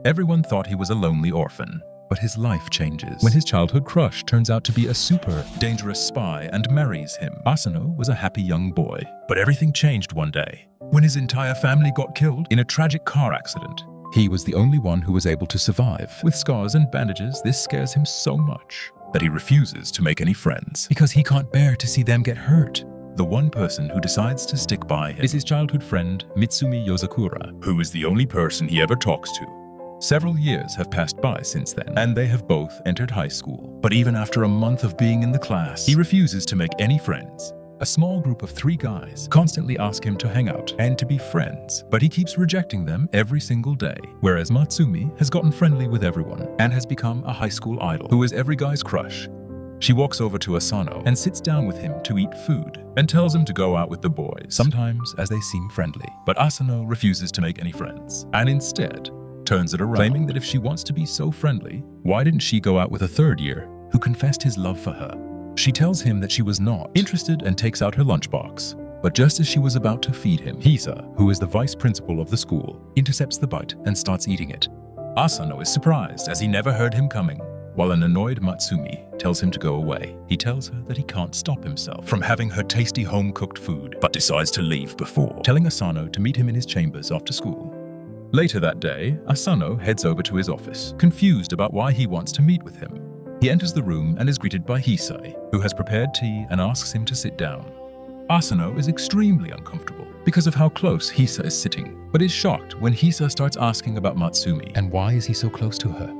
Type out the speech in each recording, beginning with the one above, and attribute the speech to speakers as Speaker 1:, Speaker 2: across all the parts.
Speaker 1: Everyone thought he was a lonely orphan, but his life changes when his childhood crush turns out to be a super dangerous spy and marries him. Asano was a happy young boy, but everything changed one day when his entire family got killed in a tragic car accident. He was the only one who was able to survive. With scars and bandages, this scares him so much that he refuses to make any friends because he can't bear to see them get hurt. The one person who decides to stick by him is his childhood friend, Mitsumi Yozakura, who is the only person he ever talks to. Several years have passed by since then, and they have both entered high school. But even after a month of being in the class, he refuses to make any friends. A small group of 3 guys constantly ask him to hang out and to be friends, but he keeps rejecting them every single day. Whereas Matsumi has gotten friendly with everyone and has become a high school idol who is every guy's crush. She walks over to Asano and sits down with him to eat food and tells him to go out with the boys, sometimes as they seem friendly. But Asano refuses to make any friends and instead turns it around, claiming that if she wants to be so friendly, why didn't she go out with a 3rd year who confessed his love for her? She tells him that she was not interested and takes out her lunchbox. But just as she was about to feed him, Hisa, who is the vice principal of the school, intercepts the bite and starts eating it. Asano is surprised as he never heard him coming, while an annoyed Matsumi tells him to go away. He tells her that he can't stop himself from having her tasty home-cooked food, but decides to leave before, telling Asano to meet him in his chambers after school. Later that day, Asano heads over to his office, confused about why he wants to meet with him. He enters the room and is greeted by Hisai, who has prepared tea and asks him to sit down. Asano is extremely uncomfortable because of how close Hisa is sitting, but is shocked when Hisa starts asking about Matsumi and why is he so close to her.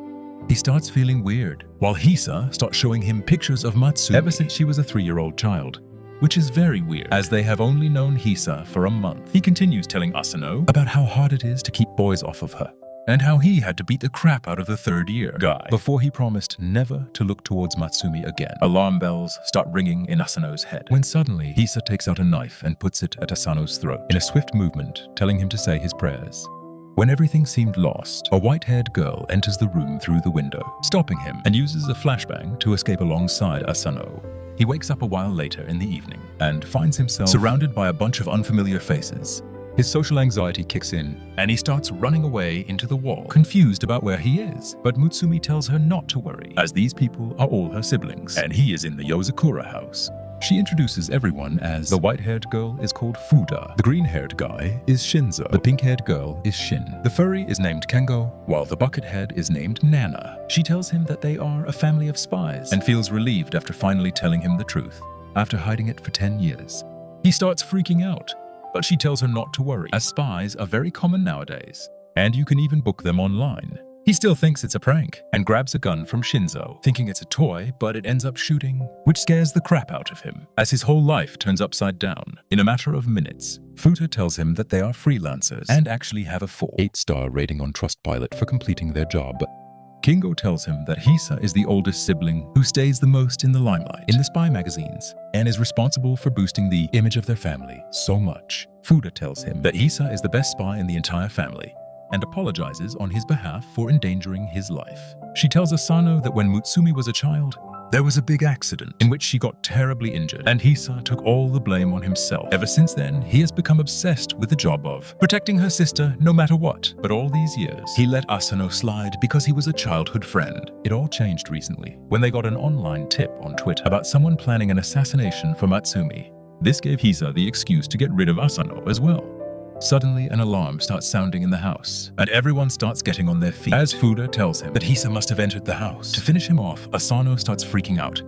Speaker 1: He starts feeling weird, while Hisa starts showing him pictures of Matsumi ever since she was a 3-year-old child, which is very weird as they have only known Hisa for a month. He continues telling Asano about how hard it is to keep boys off of her, and how he had to beat the crap out of the 3rd-year guy before he promised never to look towards Matsumi again. Alarm bells start ringing in Asano's head, when suddenly Hisa takes out a knife and puts it at Asano's throat in a swift movement, telling him to say his prayers. When everything seemed lost, a white-haired girl enters the room through the window, stopping him and uses a flashbang to escape alongside Asano. He wakes up a while later in the evening and finds himself surrounded by a bunch of unfamiliar faces. His social anxiety kicks in, and he starts running away into the wall, confused about where he is. But Mutsumi tells her not to worry, as these people are all her siblings, and he is in the Yozakura house. She introduces everyone as the white-haired girl is called Fuda, the green-haired guy is Shinzo, the pink-haired girl is Shin, the furry is named Kengo, while the buckethead is named Nana. She tells him that they are a family of spies and feels relieved after finally telling him the truth, after hiding it for 10 years. He starts freaking out, but she tells her not to worry, as spies are very common nowadays, and you can even book them online. He still thinks it's a prank and grabs a gun from Shinzo, thinking it's a toy, but it ends up shooting, which scares the crap out of him, as his whole life turns upside down in a matter of minutes. Futa tells him that they are freelancers and actually have a 4.8-star rating on Trustpilot for completing their job. Kingo tells him that Hisa is the oldest sibling who stays the most in the limelight in the spy magazines and is responsible for boosting the image of their family so much. Fuda tells him that Hisa is the best spy in the entire family and apologizes on his behalf for endangering his life. She tells Asano that when Mutsumi was a child, there was a big accident in which she got terribly injured, and Hisa took all the blame on himself. Ever since then, he has become obsessed with the job of protecting her sister no matter what. But all these years, he let Asano slide because he was a childhood friend. It all changed recently when they got an online tip on Twitter about someone planning an assassination for Matsumi. This gave Hisa the excuse to get rid of Asano as well. Suddenly, an alarm starts sounding in the house, and everyone starts getting on their feet as Fuda tells him that Hisa must have entered the house. To finish him off, Asano starts freaking out,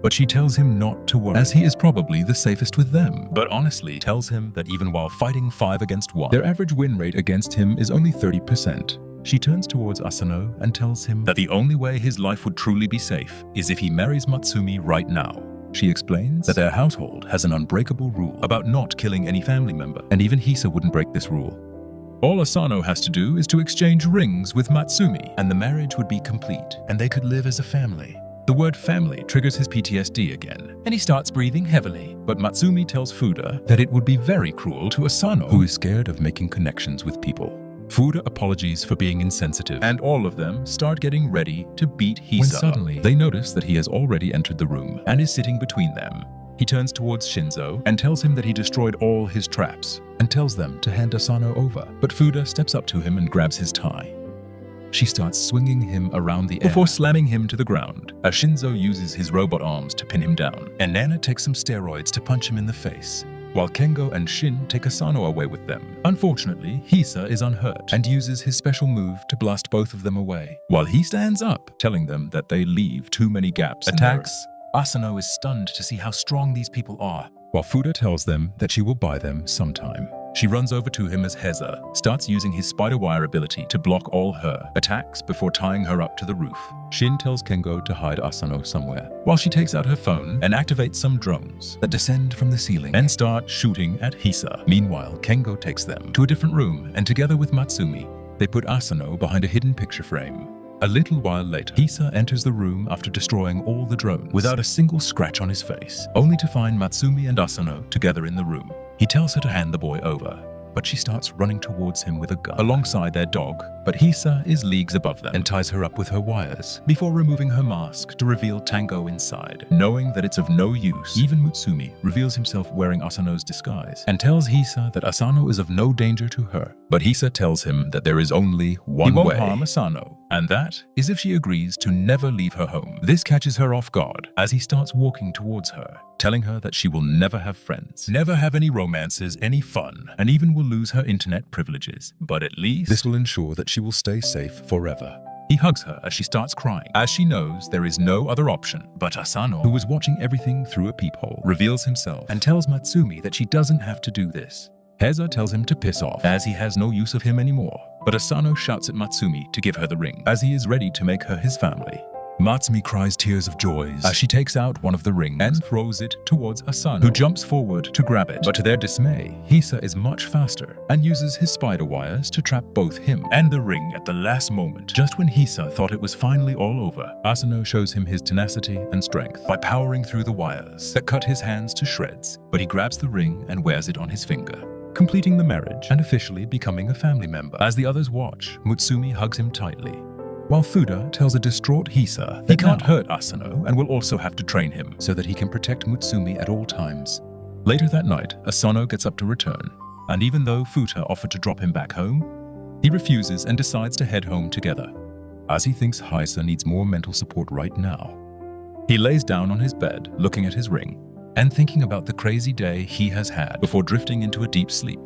Speaker 1: but she tells him not to worry, as he is probably the safest with them, but honestly tells him that even while fighting 5 against 1, their average win rate against him is only 30%. She turns towards Asano and tells him that the only way his life would truly be safe is if he marries Matsumi right now. She explains that their household has an unbreakable rule about not killing any family member, and even Hisa wouldn't break this rule. All Asano has to do is to exchange rings with Matsumi, and the marriage would be complete, and they could live as a family. The word family triggers his PTSD again, and he starts breathing heavily. But Matsumi tells Fuda that it would be very cruel to Asano, who is scared of making connections with people. Fuda apologies for being insensitive, and all of them start getting ready to beat Hisa. When suddenly, they notice that he has already entered the room and is sitting between them. He turns towards Shinzo and tells him that he destroyed all his traps, and tells them to hand Asano over. But Fuda steps up to him and grabs his tie. she starts swinging him around the air before slamming him to the ground, as Shinzo uses his robot arms to pin him down, and Nana takes some steroids to punch him in the face, while Kengo and Shin take Asano away with them. Unfortunately, Hisa is unhurt and uses his special move to blast both of them away, while he stands up, telling them that they leave too many gaps. Attacks. Asano is stunned to see how strong these people are, while Fuda tells them that she will buy them sometime. She runs over to him as Heza starts using his spider wire ability to block all her attacks before tying her up to the roof. Shin tells Kengo to hide Asano somewhere, while she takes out her phone and activates some drones that descend from the ceiling and start shooting at Hisa. Meanwhile, Kengo takes them to a different room, and together with Matsumi, they put Asano behind a hidden picture frame. A little while later, Hisa enters the room after destroying all the drones without a single scratch on his face, only to find Matsumi and Asano together in the room. He tells her to hand the boy over, but she starts running towards him with a gun alongside their dog, but Hisa is leagues above them and ties her up with her wires before removing her mask to reveal Tango inside. Knowing that it's of no use, even Mutsumi reveals himself wearing Asano's disguise and tells Hisa that Asano is of no danger to her. But Hisa tells him that there is only one way. He won't harm Asano, and that is if she agrees to never leave her home. This catches her off guard as he starts walking towards her, telling her that she will never have friends, never have any romances, any fun, and even will lose her internet privileges. But at least this will ensure that she will stay safe forever. He hugs her as she starts crying, as she knows there is no other option. But Asano, who was watching everything through a peephole, reveals himself and tells Matsumi that she doesn't have to do this. Heza tells him to piss off, as he has no use of him anymore. But Asano shouts at Matsumi to give her the ring, as he is ready to make her his family. Matsumi cries tears of joy as she takes out one of the rings and throws it towards Asano, who jumps forward to grab it. But to their dismay, Hisa is much faster and uses his spider wires to trap both him and the ring at the last moment. Just when Hisa thought it was finally all over, Asano shows him his tenacity and strength by powering through the wires that cut his hands to shreds. But he grabs the ring and wears it on his finger, completing the marriage and officially becoming a family member. As the others watch, Mutsumi hugs him tightly, while Fuda tells a distraught Hisa he can't hurt Asano and will also have to train him so that he can protect Mutsumi at all times. Later that night, Asano gets up to return, and even though Fuda offered to drop him back home, he refuses and decides to head home together, as he thinks Hisa needs more mental support right now. He lays down on his bed, looking at his ring, and thinking about the crazy day he has had before drifting into a deep sleep.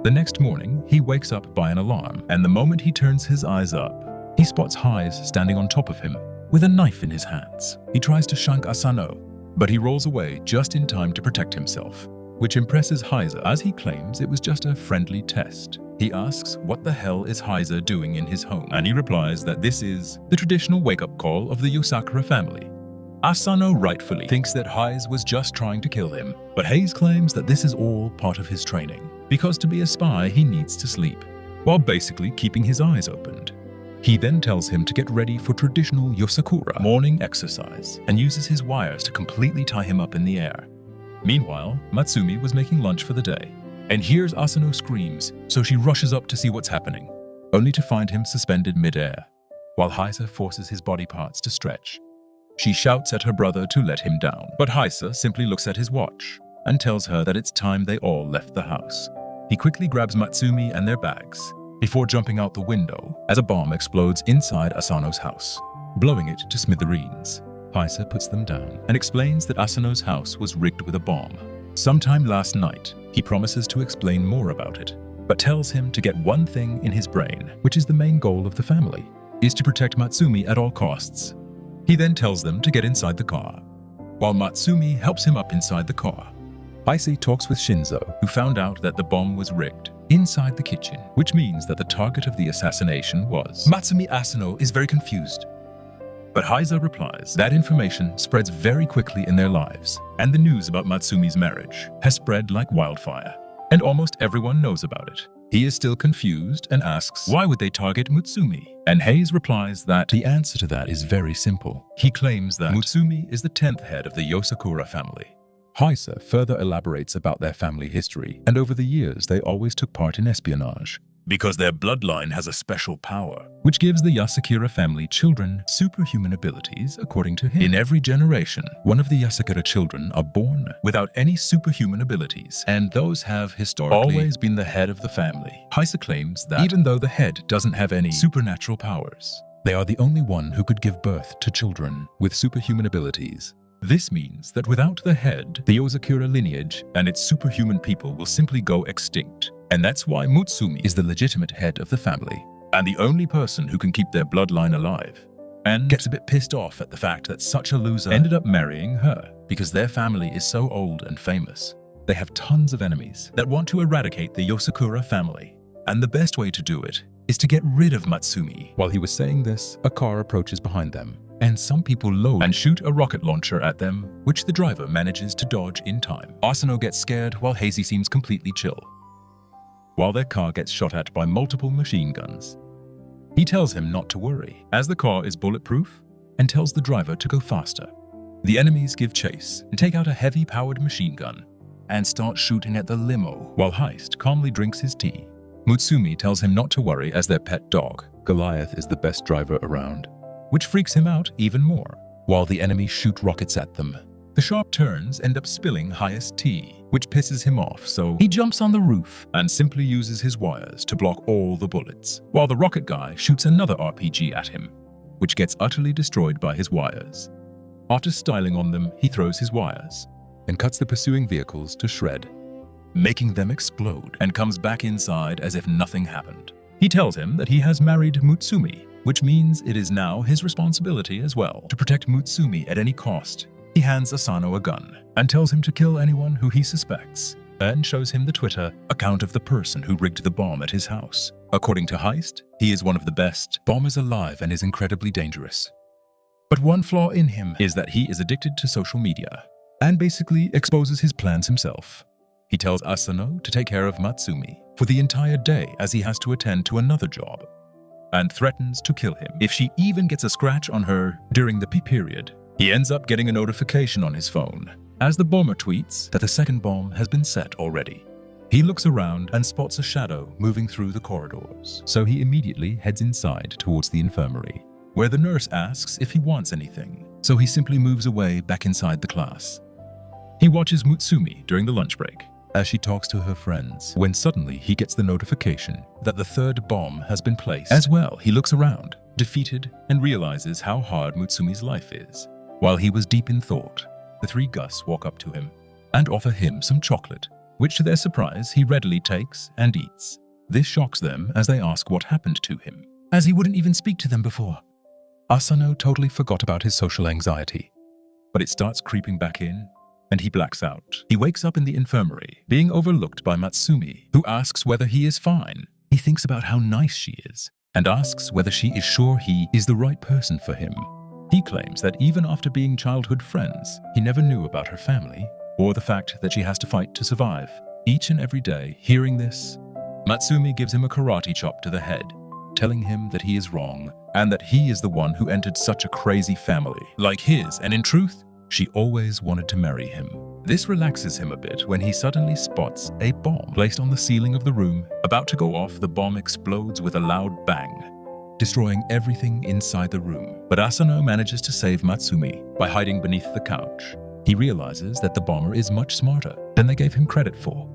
Speaker 1: The next morning, he wakes up by an alarm, and the moment he turns his eyes up, he spots Hise standing on top of him with a knife in his hands. He tries to shank Asano, but he rolls away just in time to protect himself, which impresses Hise as he claims it was just a friendly test. He asks what the hell is Hise doing in his home, and he replies that this is the traditional wake-up call of the Yosakura family. Asano rightfully thinks that Hise was just trying to kill him, but Hayes claims that this is all part of his training, because to be a spy he needs to sleep, while basically keeping his eyes opened. He then tells him to get ready for traditional Yosakura morning exercise and uses his wires to completely tie him up in the air. Meanwhile, Matsumi was making lunch for the day and hears Asano screams, so she rushes up to see what's happening, only to find him suspended mid-air, while Hisa forces his body parts to stretch. She shouts at her brother to let him down, but Hisa simply looks at his watch and tells her that it's time they all left the house. He quickly grabs Matsumi and their bags before jumping out the window as a bomb explodes inside Asano's house, blowing it to smithereens. Hisa puts them down and explains that Asano's house was rigged with a bomb. Sometime last night, he promises to explain more about it, but tells him to get one thing in his brain, which is the main goal of the family, is to protect Matsumi at all costs. He then tells them to get inside the car, while Matsumi helps him up inside the car. Hise talks with Shinzo, who found out that the bomb was rigged inside the kitchen, which means that the target of the assassination was Matsumi. Asano is very confused, but Hisa replies that information spreads very quickly in their lives, and the news about Matsumi's marriage has spread like wildfire, and almost everyone knows about it. He is still confused and asks why would they target Mutsumi, and Hayes replies that the answer to that is very simple. He claims that Mutsumi is the 10th head of the Yosakura family. Hisa further elaborates about their family history, and over the years they always took part in espionage, because their bloodline has a special power, which gives the Yasakura family children superhuman abilities according to him. In every generation, one of the Yasakura children are born without any superhuman abilities, and those have historically always been the head of the family. Heise claims that even though the head doesn't have any supernatural powers, they are the only one who could give birth to children with superhuman abilities. This means that without the head, the Yozakura lineage and its superhuman people will simply go extinct. And that's why Mutsumi is the legitimate head of the family, and the only person who can keep their bloodline alive. And gets a bit pissed off at the fact that such a loser ended up marrying her, because their family is so old and famous. They have tons of enemies that want to eradicate the Yosakura family. And the best way to do it is to get rid of Matsumi. While he was saying this, a car approaches behind them, and some people load and shoot a rocket launcher at them, which the driver manages to dodge in time. Asano gets scared while Hazy seems completely chill, while their car gets shot at by multiple machine guns. He tells him not to worry, as the car is bulletproof, and tells the driver to go faster. The enemies give chase and take out a heavy-powered machine gun and start shooting at the limo, while Heist calmly drinks his tea. Mutsumi tells him not to worry as their pet dog, Goliath, is the best driver around, which freaks him out even more, while the enemies shoot rockets at them. The sharp turns end up spilling Heist's tea, which pisses him off, so he jumps on the roof and simply uses his wires to block all the bullets, while the rocket guy shoots another RPG at him, which gets utterly destroyed by his wires. After styling on them, he throws his wires and cuts the pursuing vehicles to shred, making them explode, and comes back inside as if nothing happened. He tells him that he has married Mutsumi, which means it is now his responsibility as well to protect Mutsumi at any cost. He hands Asano a gun and tells him to kill anyone who he suspects, and shows him the Twitter account of the person who rigged the bomb at his house. According to Heist, he is one of the best bombers alive and is incredibly dangerous. But one flaw in him is that he is addicted to social media and basically exposes his plans himself. He tells Asano to take care of Matsumi for the entire day as he has to attend to another job, and threatens to kill him if she even gets a scratch on her during the pee period. He ends up getting a notification on his phone as the bomber tweets that the second bomb has been set already. He looks around and spots a shadow moving through the corridors, so he immediately heads inside towards the infirmary, where the nurse asks if he wants anything, so he simply moves away back inside the class. He watches Mutsumi during the lunch break as she talks to her friends, when suddenly he gets the notification that the third bomb has been placed. As well, he looks around, defeated, and realizes how hard Mutsumi's life is. While he was deep in thought, the three Gus walk up to him and offer him some chocolate, which to their surprise he readily takes and eats. This shocks them as they ask what happened to him, as he wouldn't even speak to them before. Asano totally forgot about his social anxiety, but it starts creeping back in, and he blacks out. He wakes up in the infirmary, being overlooked by Matsumi, who asks whether he is fine. He thinks about how nice she is, and asks whether she is sure he is the right person for him. He claims that even after being childhood friends, he never knew about her family, or the fact that she has to fight to survive. Each and every day, hearing this, Matsumi gives him a karate chop to the head, telling him that he is wrong, and that he is the one who entered such a crazy family like his, and in truth, she always wanted to marry him. This relaxes him a bit when he suddenly spots a bomb placed on the ceiling of the room. About to go off, the bomb explodes with a loud bang, destroying everything inside the room. But Asano manages to save Matsumi by hiding beneath the couch. He realizes that the bomber is much smarter than they gave him credit for,